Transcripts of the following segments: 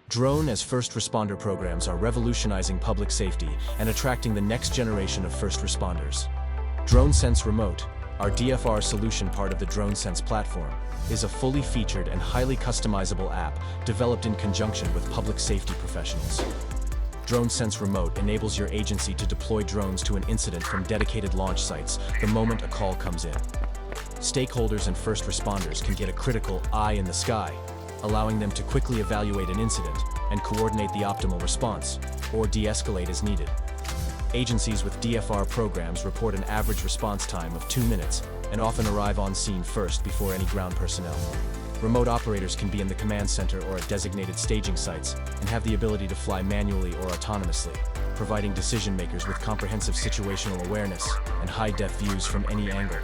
Drone as first responder programs are revolutionizing public safety and attracting the next generation of first responders. DroneSense Remote, our DFR solution part of the DroneSense platform, is a fully featured and highly customizable app developed in conjunction with public safety professionals. DroneSense Remote enables your agency to deploy drones to an incident from dedicated launch sites the moment a call comes in. Stakeholders and first responders can get a critical eye in the sky, allowing them to quickly evaluate an incident and coordinate the optimal response, or de-escalate as needed. Agencies with DFR programs report an average response time of 2 minutes and often arrive on scene first before any ground personnel. Remote operators can be in the command center or at designated staging sites and have the ability to fly manually or autonomously, providing decision makers with comprehensive situational awareness and high-def views from any angle.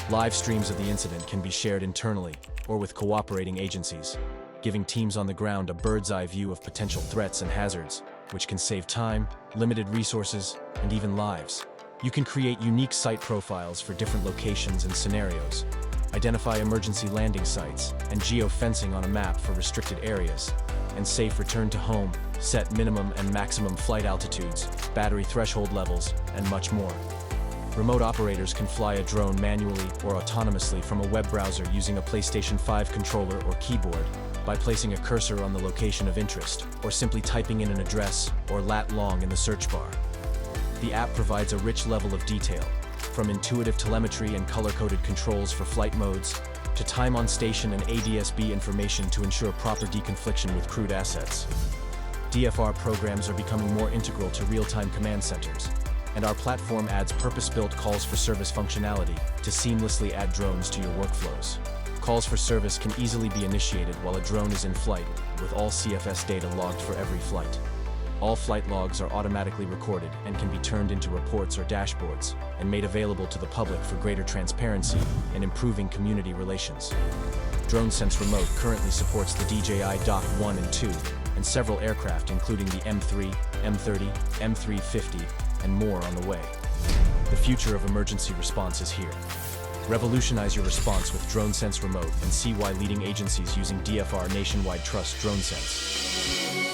Live streams of the incident can be shared internally or with cooperating agencies, giving teams on the ground a bird's-eye view of potential threats and hazards, which can save time, limited resources, and even lives. You can create unique site profiles for different locations and scenarios, identify emergency landing sites, and geo-fencing on a map for restricted areas, and safe return to home, set minimum and maximum flight altitudes, battery threshold levels, and much more. Remote operators can fly a drone manually or autonomously from a web browser using a PlayStation 5 controller or keyboard by placing a cursor on the location of interest or simply typing in an address or lat-long in the search bar. The app provides a rich level of detail, from intuitive telemetry and color-coded controls for flight modes to time on station and ADS-B information to ensure proper deconfliction with crewed assets. DFR programs are becoming more integral to real-time command centers, and our platform adds purpose-built calls for service functionality to seamlessly add drones to your workflows. Calls for service can easily be initiated while a drone is in flight, with all CFS data logged for every flight. All flight logs are automatically recorded and can be turned into reports or dashboards and made available to the public for greater transparency and improving community relations. DroneSense Remote currently supports the DJI Dock 1 and 2 and several aircraft including the M3, M30, M350, and more on the way. The future of emergency response is here. Revolutionize your response with DroneSense Remote and see why leading agencies using DFR nationwide trust DroneSense.